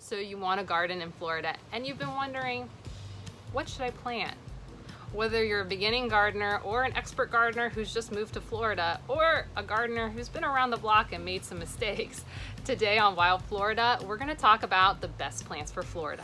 So you want a garden in Florida and you've been wondering, what should I plant? Whether you're a beginning gardener or an expert gardener who's just moved to Florida, or a gardener who's been around the block and made some mistakes, today on Wild Florida, we're going to talk about the best plants for Florida.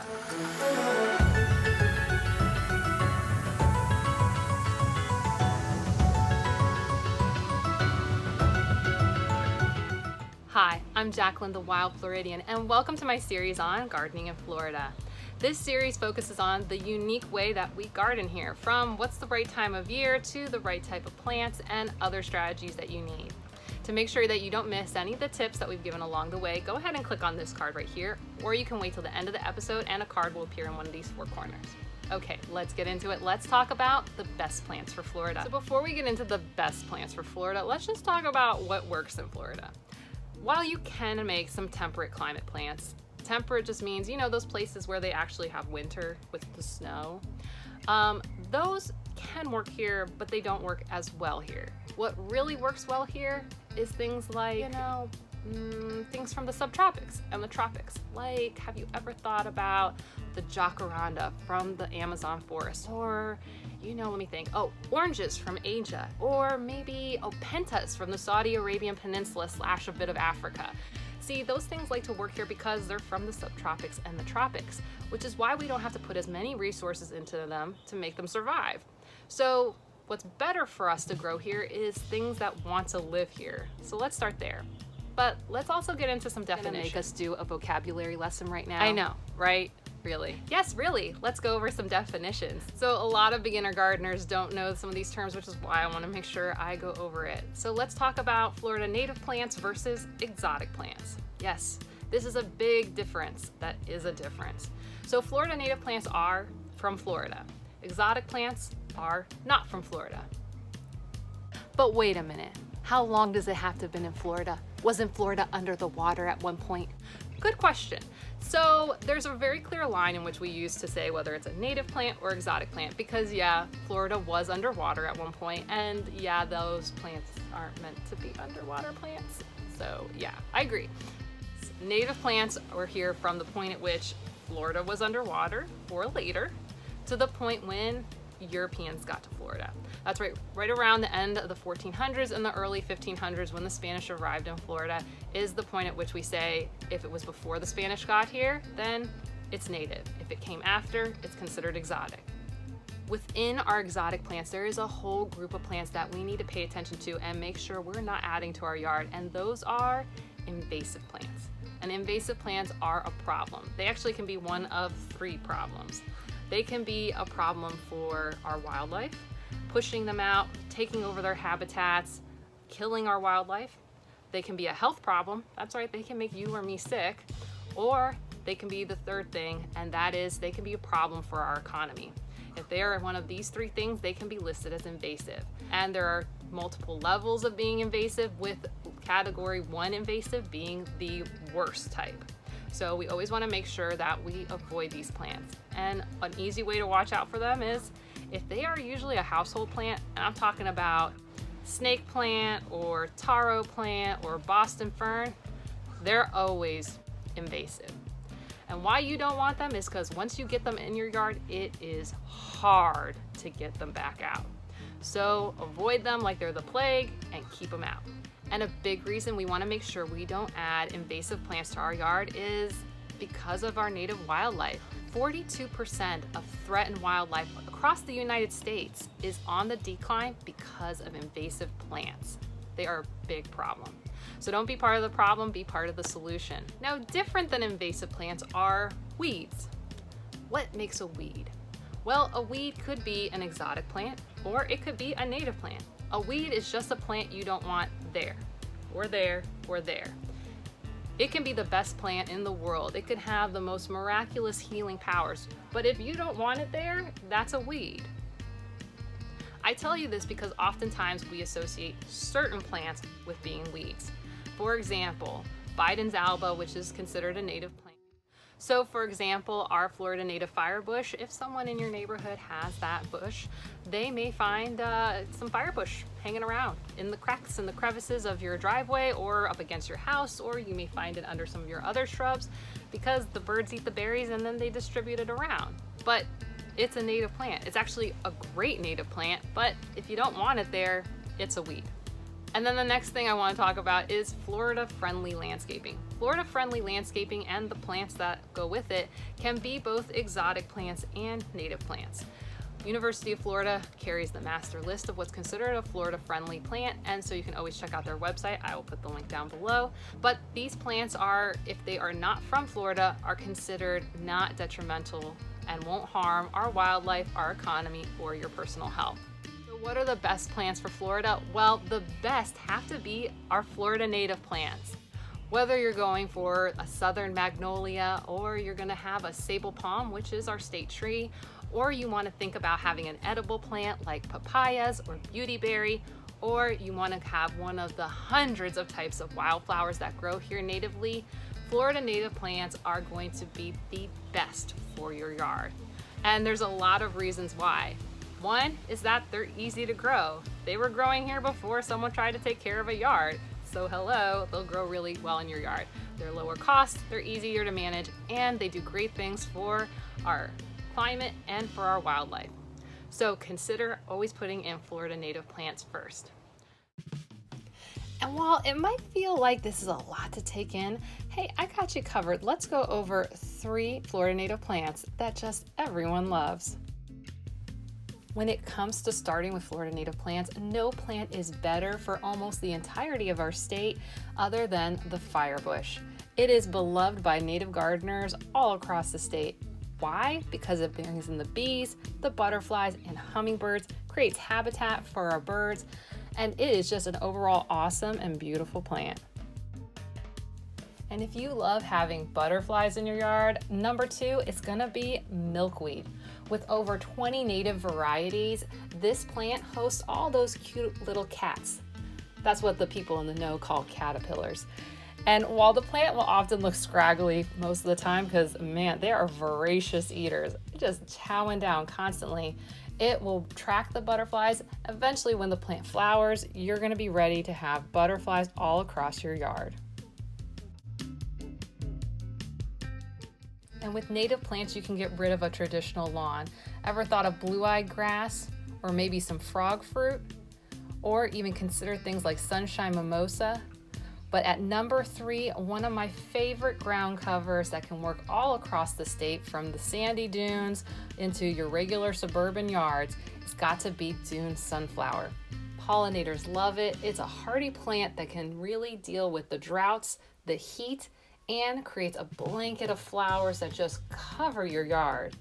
Hi, I'm Jacqueline the Wild Floridian, and welcome to my series on gardening in Florida. This series focuses on the unique way that we garden here, from what's the right time of year to the right type of plants and other strategies that you need. To make sure that you don't miss any of the tips that we've given along the way, go ahead and click on this card right here, or you can wait till the end of the episode and a card will appear in one of these four corners. Okay, let's get into it. Let's talk about the best plants for Florida. So before we get into the best plants for Florida, let's just talk about what works in Florida. While you can make some temperate climate plants, temperate just means, you know, those places where they actually have winter with the snow. Those can work here, but they don't work as well here. What really works well here is things like, things from the subtropics and the tropics. Like, have you ever thought about the jacaranda from the Amazon forest? Or, let me think. Oranges from Asia. Or maybe opentas from the Saudi Arabian Peninsula / a bit of Africa. See, those things like to work here because they're from the subtropics and the tropics, which is why we don't have to put as many resources into them to make them survive. So what's better for us to grow here is things that want to live here. So let's start there. But let's also get into some definitions. Make us do a vocabulary lesson right now. I know, right? Really? Yes, really. Let's go over some definitions. So a lot of beginner gardeners don't know some of these terms, which is why I want to make sure I go over it. So let's talk about Florida native plants versus exotic plants. Yes, this is a big difference. That is a difference. So Florida native plants are from Florida. Exotic plants are not from Florida. But wait a minute. How long does it have to have been in Florida? Wasn't Florida under the water at one point? Good question. So there's a very clear line in which we use to say whether it's a native plant or exotic plant, because Florida was underwater at one point, and those plants aren't meant to be underwater plants. So I agree. Native plants were here from the point at which Florida was underwater or later to the point when Europeans got to Florida. That's right around the end of the 1400s and the early 1500s, when the Spanish arrived in Florida, is the point at which we say if it was before the Spanish got here, then it's native. If it came after, it's considered exotic. Within our exotic plants, there is a whole group of plants that we need to pay attention to and make sure we're not adding to our yard, and those are invasive plants. And invasive plants are a problem. They actually can be one of three problems. They can be a problem for our wildlife, pushing them out, taking over their habitats, killing our wildlife. They can be a health problem. That's right, they can make you or me sick. Or they can be the third thing, and that is they can be a problem for our economy. If they are one of these three things, they can be listed as invasive. And there are multiple levels of being invasive, with category 1 invasive being the worst type. So we always want to make sure that we avoid these plants. And an easy way to watch out for them is if they are usually a household plant, and I'm talking about snake plant or taro plant or Boston fern, they're always invasive. And why you don't want them is because once you get them in your yard, it is hard to get them back out. So avoid them like they're the plague and keep them out. And a big reason we want to make sure we don't add invasive plants to our yard is because of our native wildlife. 42% of threatened wildlife across the United States is on the decline because of invasive plants. They are a big problem. So don't be part of the problem, be part of the solution. Now, different than invasive plants are weeds. What makes a weed? Well, a weed could be an exotic plant, or it could be a native plant. A weed is just a plant you don't want there, or there, or there. It can be the best plant in the world. It could have the most miraculous healing powers, but if you don't want it there, that's a weed. I tell you this because oftentimes we associate certain plants with being weeds. For example, Biden's alba, which is considered a native plant. So for example, our Florida native firebush, if someone in your neighborhood has that bush, they may find some firebush hanging around in the cracks and the crevices of your driveway or up against your house, or you may find it under some of your other shrubs. because the birds eat the berries and then they distribute it around. But it's a native plant. It's actually a great native plant, but if you don't want it there, it's a weed. And then the next thing I want to talk about is Florida-friendly landscaping. Florida-friendly landscaping and the plants that go with it can be both exotic plants and native plants. University of Florida carries the master list of what's considered a Florida-friendly plant, and so you can always check out their website. I will put the link down below. But these plants are, if they are not from Florida, are considered not detrimental and won't harm our wildlife, our economy, or your personal health. What are the best plants for Florida? Well, the best have to be our Florida native plants. Whether you're going for a southern magnolia, or you're gonna have a sable palm, which is our state tree, or you wanna think about having an edible plant like papayas or beautyberry, or you wanna have one of the hundreds of types of wildflowers that grow here natively, Florida native plants are going to be the best for your yard. And there's a lot of reasons why. One is that they're easy to grow. They were growing here before someone tried to take care of a yard. So hello, they'll grow really well in your yard. They're lower cost, they're easier to manage, and they do great things for our climate and for our wildlife. So consider always putting in Florida native plants first. And while it might feel like this is a lot to take in, hey, I got you covered. Let's go over 3 Florida native plants that just everyone loves. When it comes to starting with Florida native plants, no plant is better for almost the entirety of our state other than the firebush. It is beloved by native gardeners all across the state. Why? Because it brings in the bees, the butterflies, and hummingbirds, creates habitat for our birds, and it is just an overall awesome and beautiful plant. And if you love having butterflies in your yard, number 2 is gonna be milkweed. With over 20 native varieties, this plant hosts all those cute little cats. That's what the people in the know call caterpillars. And while the plant will often look scraggly most of the time, because man, they are voracious eaters, just chowing down constantly, it will track the butterflies. Eventually, when the plant flowers, you're gonna be ready to have butterflies all across your yard. And with native plants, you can get rid of a traditional lawn. Ever thought of blue-eyed grass, or maybe some frog fruit? Or even consider things like sunshine mimosa? But at number 3, one of my favorite ground covers that can work all across the state, from the sandy dunes into your regular suburban yards, it's got to be Dune sunflower. Pollinators love it. It's a hardy plant that can really deal with the droughts, the heat, and creates a blanket of flowers that just cover your yard.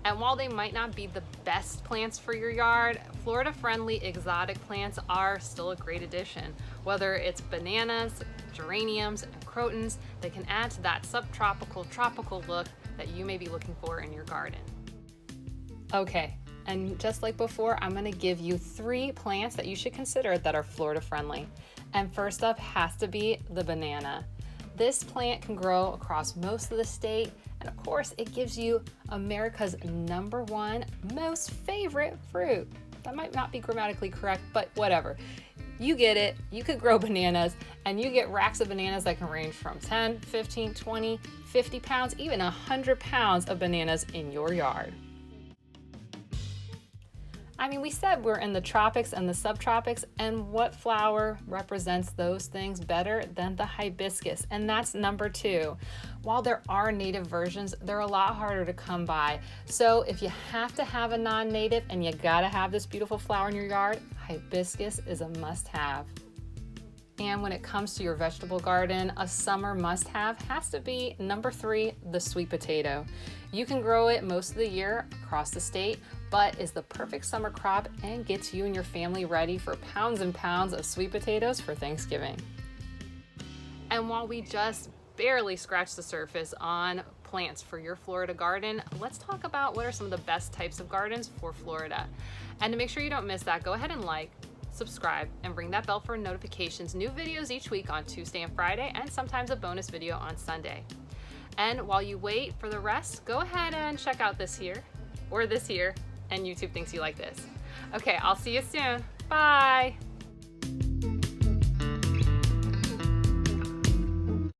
And while they might not be the best plants for your yard, Florida-friendly exotic plants are still a great addition. Whether it's bananas, geraniums, and crotons, they can add to that subtropical, tropical look that you may be looking for in your garden. Okay, and just like before, I'm gonna give you 3 plants that you should consider that are Florida-friendly. And first up has to be the banana. This plant can grow across most of the state, and of course it gives you America's #1 most favorite fruit. That might not be grammatically correct, but whatever. You get it. You could grow bananas, and you get racks of bananas that can range from 10, 15, 20, 50 pounds, even 100 pounds of bananas in your yard. I mean, we said we're in the tropics and the subtropics, and what flower represents those things better than the hibiscus? And that's number 2. While there are native versions, they're a lot harder to come by. So if you have to have a non-native and you gotta have this beautiful flower in your yard, hibiscus is a must-have. And when it comes to your vegetable garden, a summer must-have has to be number 3, the sweet potato. You can grow it most of the year across the state, but is the perfect summer crop and gets you and your family ready for pounds and pounds of sweet potatoes for Thanksgiving. And while we just barely scratched the surface on plants for your Florida garden, let's talk about what are some of the best types of gardens for Florida. And to make sure you don't miss that, go ahead and like, subscribe, and ring that bell for notifications. New videos each week on Tuesday and Friday, and sometimes a bonus video on Sunday. And while you wait for the rest, go ahead and check out this here, or this here, and YouTube thinks you like this. Okay, I'll see you soon. Bye.